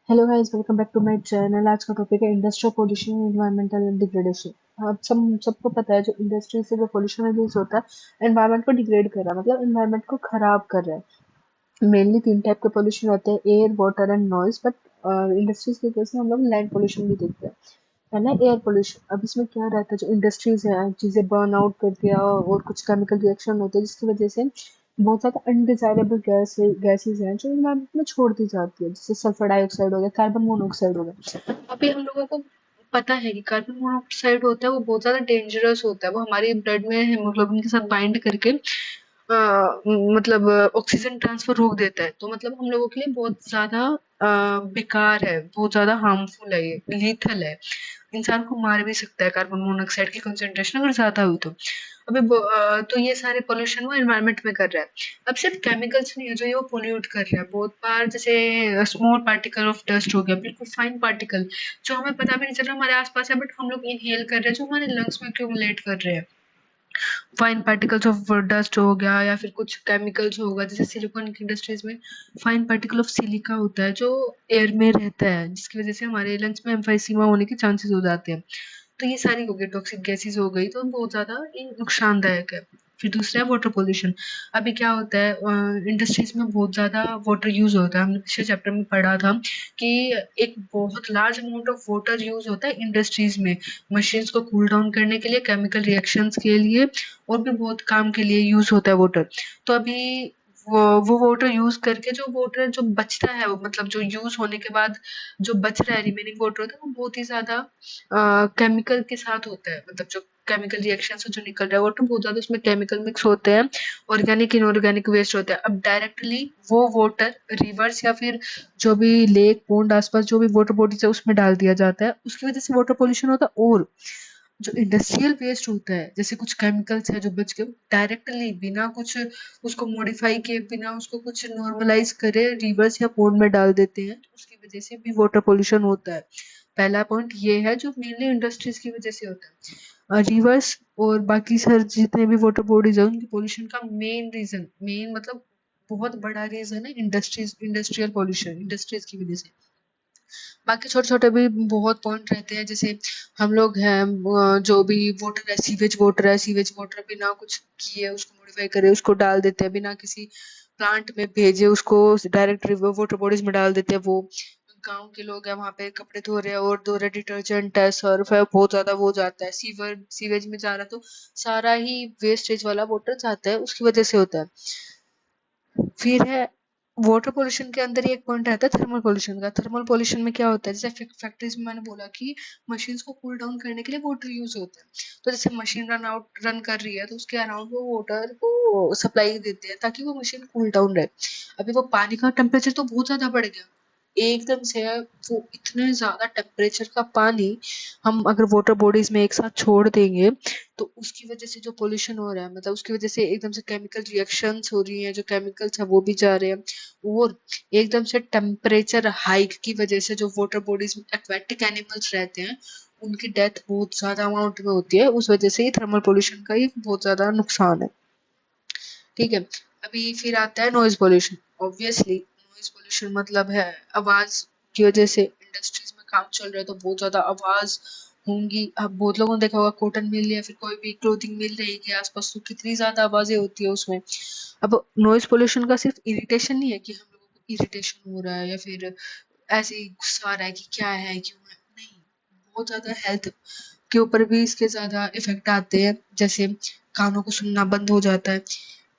Hello guys, welcome back to my channel. आज का topic है industrial pollution and environmental degradation. अब सबको पता है, जो इंडस्ट्री से जो पोल्यूशन रिलीज होता है एनवायरमेंट को डिग्रेड कर रहा है, मतलब एनवायरमेंट को खराब कर रहा है। मेनली तीन टाइप के पोल्यूशन होते हैं: air, water and noise. But industries की वजह से हम लोग लैंड पोल्यूशन भी देखते हैं, है ना। एयर पोल्यूशन, अब इसमें क्या रहता है, जो इंडस्ट्रीज है चीजें बर्न आउट करती है और कुछ केमिकल रिएक्शन होते हैं जिसकी वजह से बहुत ज्यादा अनडिजायरेबल गैसेज हैं जो इन्वायरमेंट में छोड़ दी जाती है, जैसे सल्फर डाइऑक्साइड हो गया, कार्बन मोनोऑक्साइड हो गया। अभी हम लोगों को पता है कि कार्बन मोनोऑक्साइड होता है वो बहुत ज्यादा डेंजरस होता है। वो हमारे ब्लड में हेमोग्लोबिन के साथ बाइंड करके मतलब ऑक्सीजन ट्रांसफर रोक देता है। तो मतलब हम लोगों के लिए बहुत ज्यादा बेकार है, बहुत ज्यादा हार्मफुल है, ये लीथल है, इंसान को मार भी सकता है कार्बन मोनोऑक्साइड की कंसंट्रेशन अगर ज्यादा हुई तो। अभी तो ये सारे पोल्यूशन वो एनवायरनमेंट में कर रहा है। अब सिर्फ केमिकल्स नहीं है जो ये वो पोल्यूट कर रहा है, बहुत बार जैसे स्मॉल पार्टिकल ऑफ डस्ट हो गया, बिल्कुल फाइन पार्टिकल जो हमें पता भी नहीं चल रहा हमारे आसपास है, बट हम लोग इनहेल कर रहे हैं, जो हमारे लंग्स में एक्यूमुलेट कर रहे हैं। फाइन पार्टिकल्स ऑफ डस्ट हो गया या फिर कुछ केमिकल्स होगा, जैसे सिलिकॉन की इंडस्ट्रीज में फाइन पार्टिकल ऑफ सिलिका होता है जो एयर में रहता है, जिसकी वजह से हमारे लंग्स में एम्फाइसीमा होने के चांसेस हो जाते हैं। तो ये सारी हो गई टॉक्सिक गैसेस हो गई, तो बहुत ज्यादा ये नुकसानदायक है। फिर दूसरा है वाटर पोल्यूशन। अभी क्या होता है, इंडस्ट्रीज में बहुत ज्यादा वाटर यूज होता है। हमने पिछले चैप्टर में पढ़ा था कि एक बहुत large amount of water use होता है इंडस्ट्रीज में, मशीन्स को कूल डाउन करने के लिए, केमिकल रिएक्शंस के लिए, और भी बहुत काम के लिए यूज होता है वाटर। तो अभी वो वाटर यूज करके जो वाटर जो बचता है, वो मतलब जो यूज होने के बाद जो बच रहा है, रिमेनिंग वाटर होता है, वो बहुत ही ज्यादा केमिकल के साथ होता है। मतलब जो केमिकल रिएक्शन से जो निकल रहा है वाटर, बहुत ज्यादा उसमें केमिकल मिक्स होते हैं, ऑर्गेनिक इनऑर्गेनिक वेस्ट होता है। अब डायरेक्टली वो वाटर रिवर्स या फिर जो भी लेक पॉन्ड आसपास जो भी वाटर बॉडीज है उसमें डाल दिया जाता है, उसकी वजह से वाटर पोल्यूशन होता है। और जो इंडस्ट्रियल वेस्ट होता है, जैसे कुछ केमिकल्स है जो बच गए, डायरेक्टली बिना कुछ उसको मॉडिफाई किए, बिना उसको कुछ नॉर्मलाइज करे, रिवर्स या पोन्ड में डाल देते हैं, तो उसकी वजह से भी वाटर पोल्यूशन होता है। पहला पॉइंट ये है जो मेनली इंडस्ट्रीज की वजह से होता है। रिवर्स और बाकी सर जितने भी वाटर बॉडीज है उनकी पोल्यूशन का मेन रीजन, मेन मतलब बहुत बड़ा रीजन है इंडस्ट्रीज, इंडस्ट्रियल पोल्यूशन, इंडस्ट्रीज की वजह से। बाकी छोटे-छोटे भी बहुत पॉइंट रहते हैं, जैसे हम लोग हैं जो भी वाटर है, सीवेज वाटर है, सीवेज वाटर बिना कुछ किए उसको मॉडिफाई करे उसको डाल देते हैं, बिना किसी प्लांट में भेजे उसको डायरेक्ट रिवर वाटर बॉडीज में डाल देते हैं। वो गांव के लोग हैं वहां पे कपड़े धो रहे हैं और धो रहे, डिटर्जेंट है, सर्फ है, बहुत ज्यादा वो जाता है, सीवेज में जा रहा है, तो सारा ही वेस्टेज वाला वाटर जाता है, उसकी वजह से होता है। फिर है वाटर पोल्यूशन के अंदर ही एक पॉइंट रहता है थर्मल पोल्यूशन का। थर्मल पोल्यूशन में क्या होता है, जैसे फैक्ट्रीज में मैंने बोला कि मशीन्स को कूल डाउन करने के लिए वाटर यूज होता है। तो जैसे मशीन रन कर रही है तो उसके अराउंड वो वाटर को सप्लाई देते हैं ताकि वो मशीन कूल डाउन रहे। अभी वो पानी का टेम्परेचर तो बहुत ज्यादा बढ़ गया एकदम से, वो इतने ज्यादा टेम्परेचर का पानी हम अगर वाटर बॉडीज में एक साथ छोड़ देंगे तो उसकी वजह से जो पोल्यूशन हो रहा है, मतलब उसकी वजह से एकदम से केमिकल रिएक्शंस हो रही हैं, जो केमिकल्स है वो भी जा रहे हैं। और एकदम से टेम्परेचर हाइक की वजह से जो वाटर बॉडीज में एक्वेटिक एनिमल्स रहते हैं उनकी डेथ बहुत ज्यादा अमाउंट में होती है। उस वजह से ही थर्मल पोल्यूशन का ही बहुत ज्यादा नुकसान है। ठीक है। अभी फिर आता है noise pollution. Obviously noise pollution मतलब है आवाज की वजह से, इंडस्ट्रीज में काम चल रहा है तो बहुत ज्यादा आवाज होंगी। अब बहुत लोगों ने देखा होगा कॉटन मिल या फिर कोई भी क्लोथिंग मिल रहेगी आसपास, तो कितनी ज्यादा आवाजें होती है उसमें। अब नॉइज पोल्यूशन का सिर्फ इरिटेशन नहीं है कि हम लोगों को इरिटेशन हो रहा है या फिर ऐसे ही गुस्सा आ रहा है कि क्या है क्यों है, नहीं, बहुत ज्यादा हेल्थ के ऊपर भी इसके ज्यादा इफेक्ट आते हैं। जैसे कानों को सुनना बंद हो जाता है,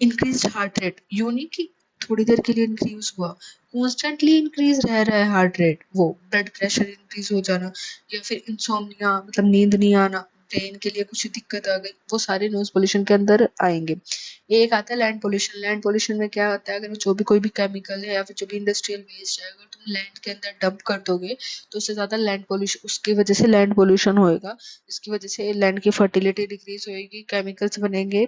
इंक्रीज हार्ट रेट, यूं नहीं कि थोड़ी देर के लिए इंक्रीज हुआ, कॉन्स्टेंटली इंक्रीज रह रहा है हार्ट रेट, वो ब्लड प्रेशर इंक्रीज हो जाना, या फिर इंसोम्निया मतलब नींद नहीं आना, ब्रेन के लिए कुछ दिक्कत आ गई, वो सारे नॉइज पोल्यूशन के अंदर आएंगे। एक आता है लैंड पोल्यूशन। लैंड पोल्यूशन में क्या होता है, अगर जो भी कोई भी केमिकल है या फिर जो भी इंडस्ट्रियल वेस्ट है अगर तुम लैंड के अंदर डंप कर दोगे तो उससे ज्यादा लैंड पोल्यूशन, उसकी वजह से लैंड पोल्यूशन होएगा, इसकी वजह से लैंड की फर्टिलिटी डिक्रीज होएगी, केमिकल्स बनेंगे,